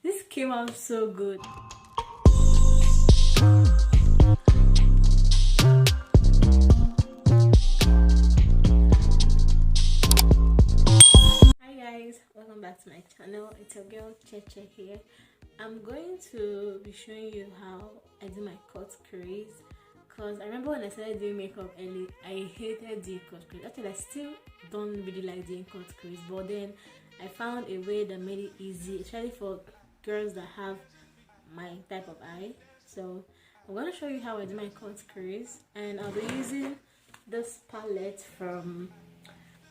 This came out so good. Hi guys, welcome back to my channel. It's your girl Cheche here. I'm going to be showing you how I do my cut crease, because I remember when I started doing makeup early, I hated doing cut crease. Actually, I still don't really like doing cut crease, but then I found a way that made it easy, especially for girls that have my type of eye. So I'm going to show you how I do my cut crease, and I'll be using this palette from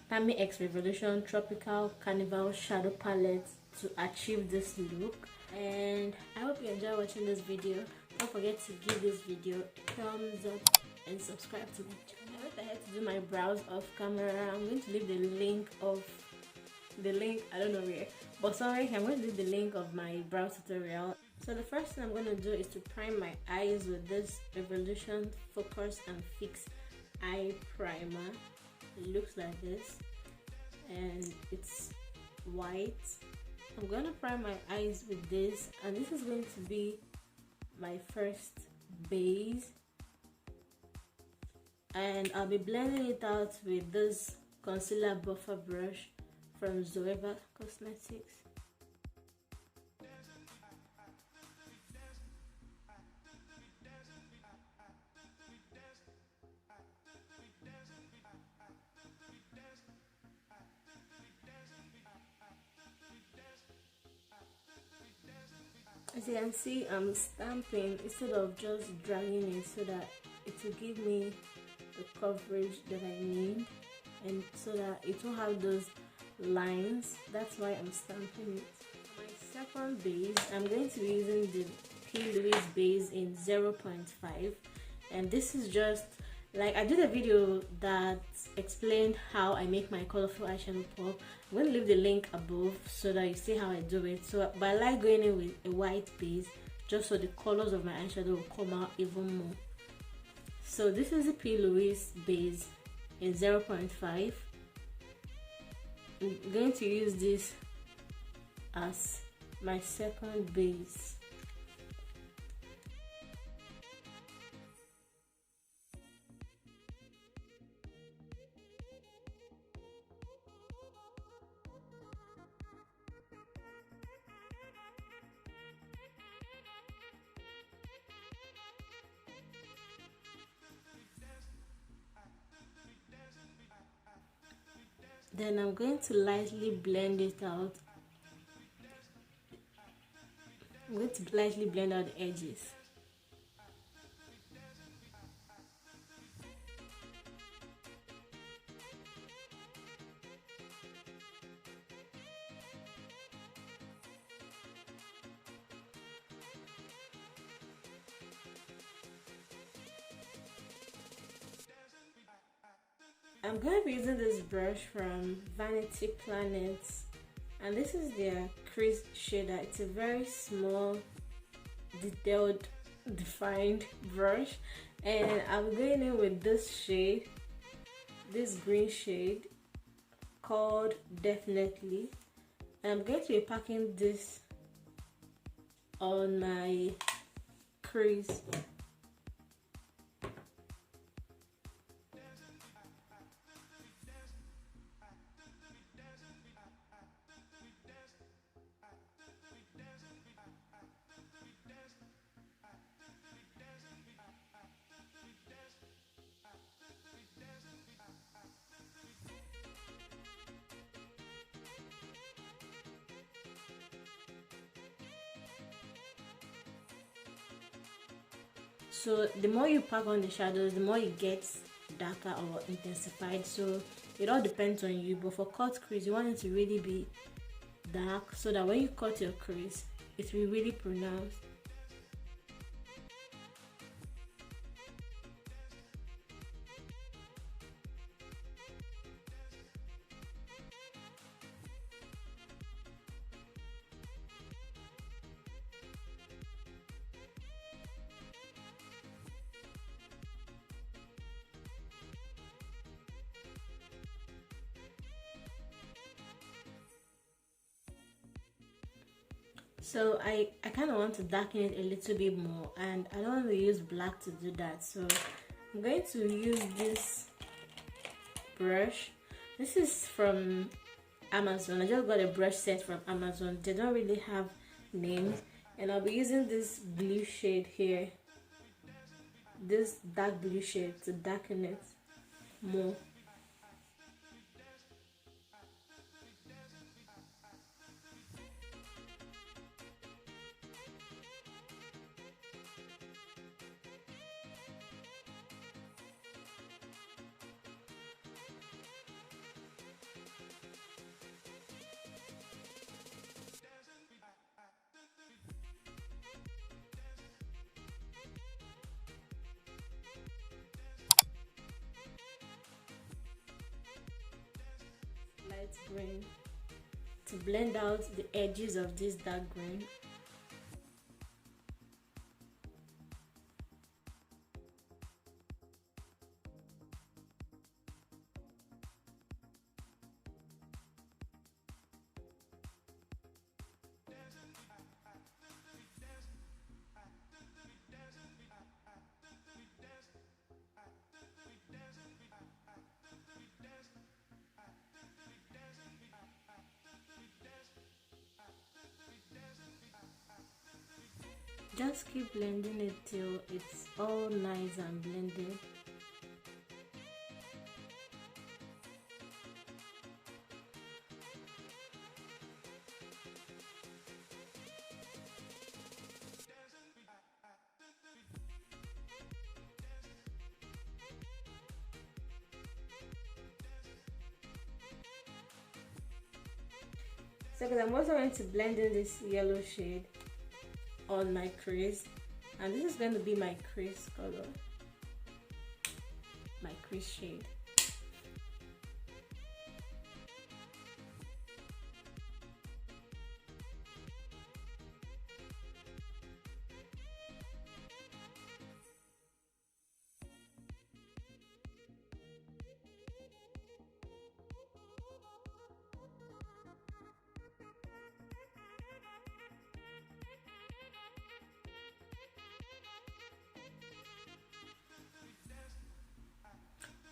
Tammi X Revolution Tropical Carnival Shadow Palette to achieve this look. And I hope you enjoy watching this video. Don't forget to give this video a thumbs up and subscribe to my channel. I went ahead to do my brows off camera. I'm going to leave the link, I don't know where, but sorry, I'm going to leave the link of my brow tutorial. So the first thing I'm going to do is to prime my eyes with this Revolution Focus and Fix Eye Primer. It looks like this and it's white. I'm going to prime my eyes with this, and this is going to be my first base, and I'll be blending it out with this concealer buffer brush from Zoeva Cosmetics. As you can see, I'm stamping instead of just dragging it, so that it will give me the coverage that I need and so that it won't have those lines. That's why I'm stamping it. For my second base, I'm going to be using the P.Louise base in 0.5, and this is just like, I did a video that explained how I make my colorful eyeshadow pop. I'm going to leave the link above so that you see how I do it. So, but I like going in with a white base just so the colors of my eyeshadow will come out even more. So this is the P.Louise base in 0.5. I'm going to use this as my second base. Then I'm going to lightly blend it out. I'm going to lightly blend out the edges. I'm going to be using this brush from Vanity Planet, and this is their crease shader. It's a very small, detailed, defined brush, and I'm going in with this shade, this green shade called Definitely, and I'm going to be packing this on my crease. So the more you pack on the shadows, the more it gets darker or intensified. So it all depends on you. But for cut crease, you want it to really be dark so that when you cut your crease, it will really pronounced. So I kind of want to darken it a little bit more, and I don't want to use black to do that. So I'm going to use this brush. This is from Amazon. I just got a brush set from Amazon. They don't really have names, and I'll be using this blue shade here, this dark blue shade, to darken it more. Light green to blend out the edges of this dark green. Just keep blending it till it's all nice and blended. So because I'm also going to blend in this yellow shade on my crease, and this is going to be my crease color, my crease shade.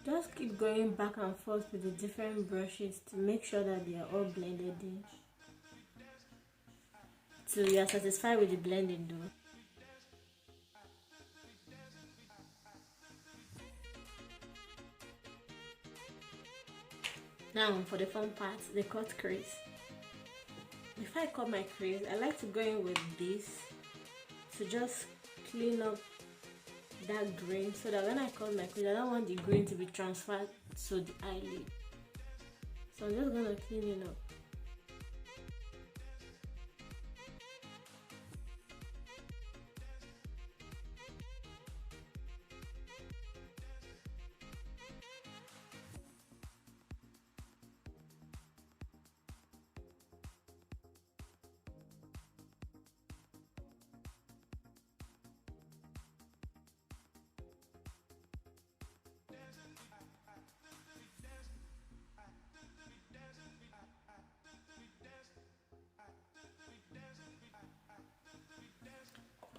Just keep going back and forth with the different brushes to make sure that they are all blended in, till you are satisfied with the blending though. Now for the fun part, the cut crease. Before I cut my crease, I like to go in with this to just clean up that green, so that when I cut my crease, I don't want the green to be transferred to the eyelid. So I'm just gonna clean it up.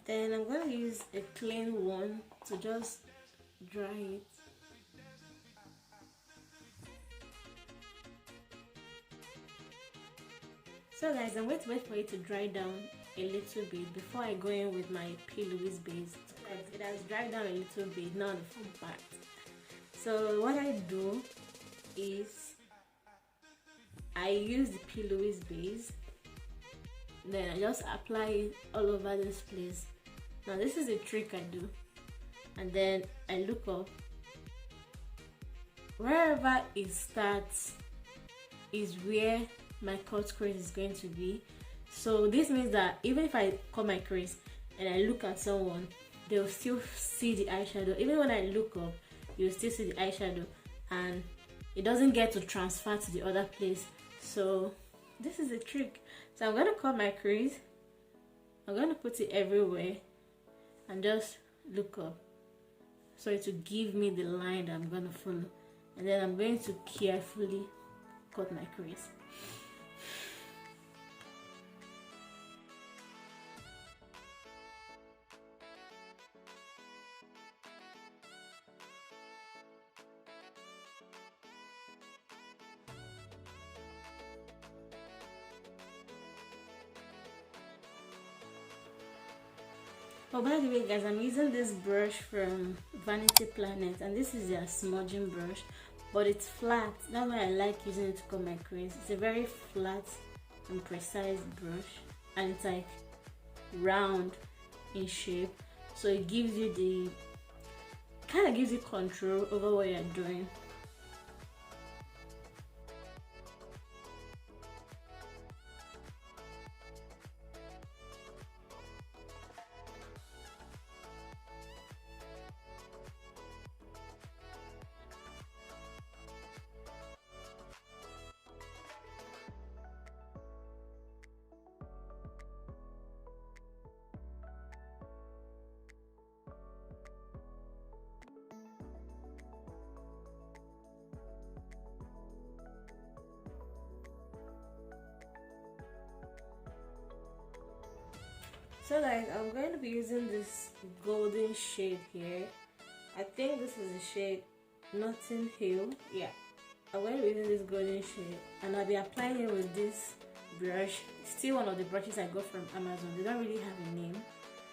Then I'm going to use a clean one to just dry it. So guys, I'm going to wait for it to dry down a little bit before I go in with my P.Louise base. It has dried down a little bit, now the fun part. So what I do is I use the P.Louise base, then I just apply it all over this place. Now this is a trick I do, and then I look up. Wherever it starts is where my cut crease is going to be. So this means that even if I cut my crease and I look at someone, they'll still see the eyeshadow. Even when I look up, you'll still see the eyeshadow, and it doesn't get to transfer to the other place. So this is a trick. So I'm going to cut my crease, I'm going to put it everywhere and just look up, so it will give me the line that I'm going to follow, and then I'm going to carefully cut my crease. Oh, by the way guys, I'm using this brush from Vanity Planet, and this is their smudging brush, but it's flat. That's why I like using it to comb my crease. It's a very flat and precise brush, and it's like round in shape, so it gives you the kind of gives you control over what you're doing. So guys, I'm going to be using this golden shade here. I think this is the shade Notting Hill. Yeah, I'm going to be using this golden shade, and I'll be applying it with this brush. Still one of the brushes I got from Amazon. They don't really have a name.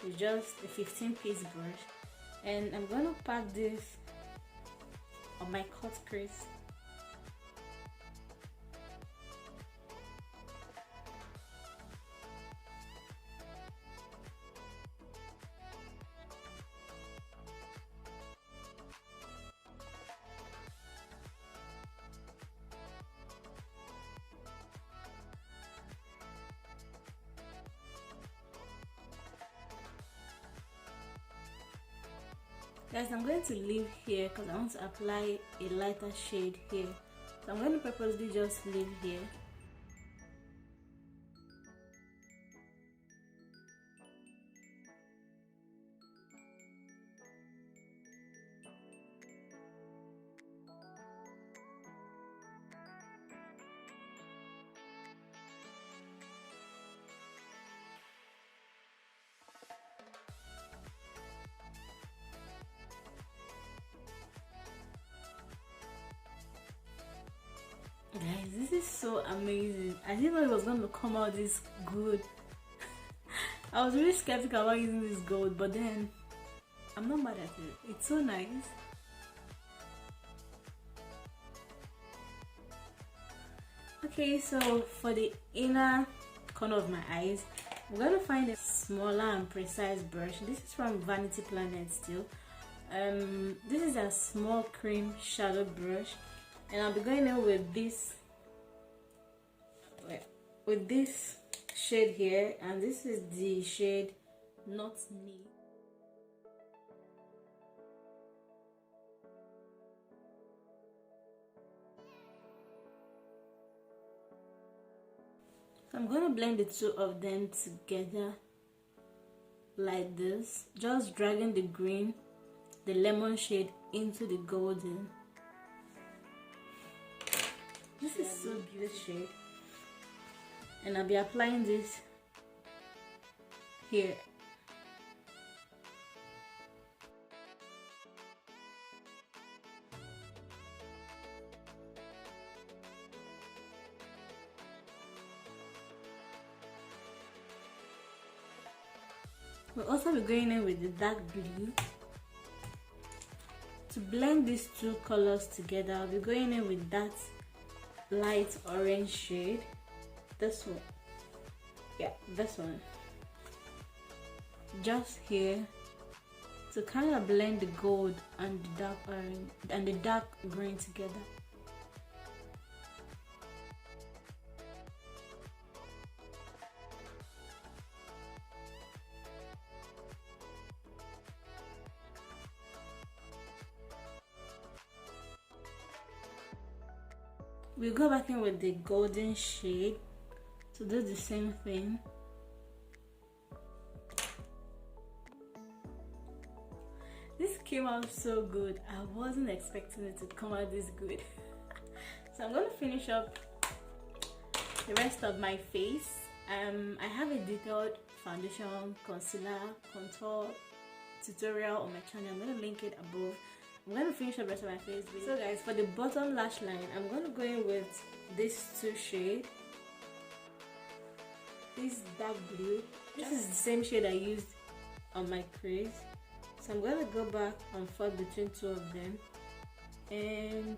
It's just a 15-piece brush, and I'm going to pack this on my cut crease. Guys, I'm going to leave here because I want to apply a lighter shade here. So I'm going to purposely just leave here. Guys, this is so amazing. I didn't know it was going to come out this good. I was really skeptical about using this gold, but then I'm not mad at it. It's so nice. Okay, so for the inner corner of my eyes, I'm going to find a smaller and precise brush. This is from Vanity Planet still. This is a small cream shadow brush, and I'll be going in with this shade here, and this is the shade Not Me. So I'm going to blend the two of them together like this, just dragging the green, the lemon shade into the golden. This is so beautiful shade, and I'll be applying this here. We'll also be going in with the dark blue. To blend these two colors together, I'll be going in with that light orange shade. This one. Yeah, this one. Just here to kind of blend the gold and the dark orange and the dark green together. We'll go back in with the golden shade to do the same thing. This came out so good. I wasn't expecting it to come out this good. So I'm going to finish up the rest of my face. I have a detailed foundation, concealer, contour tutorial on my channel. I'm going to link it above. I'm going to finish up the rest of my face. So guys, for the bottom lash line, I'm going to go in with this two shade. This dark blue. This is the same shade I used on my crease. So I'm gonna go back and forth between two of them, and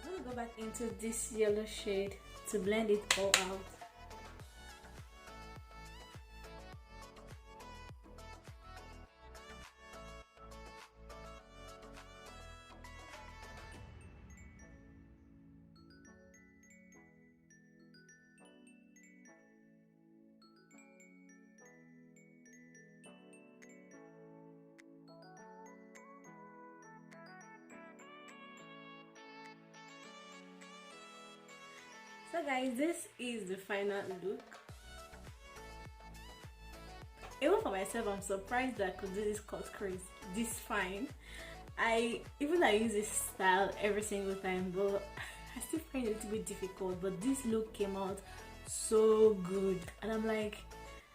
I'm gonna go back into this yellow shade to blend it all out. So guys, this is the final look. Even for myself, I'm surprised that I could do this cut crease this fine. I use this style every single time, but I still find it a little bit difficult. But this look came out so good, and I'm like,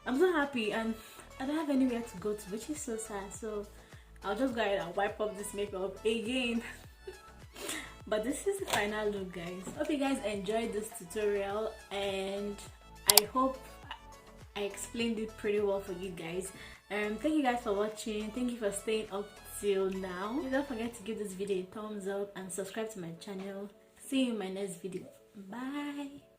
I'm so happy, and I don't have anywhere to go to, which is so sad. So I'll just go ahead and wipe up this makeup again. But this is the final look, guys. Hope you guys enjoyed this tutorial, and I hope I explained it pretty well for you guys. Thank you guys for watching. Thank you for staying up till now. Don't forget to give this video a thumbs up and subscribe to my channel. See you in my next video. Bye.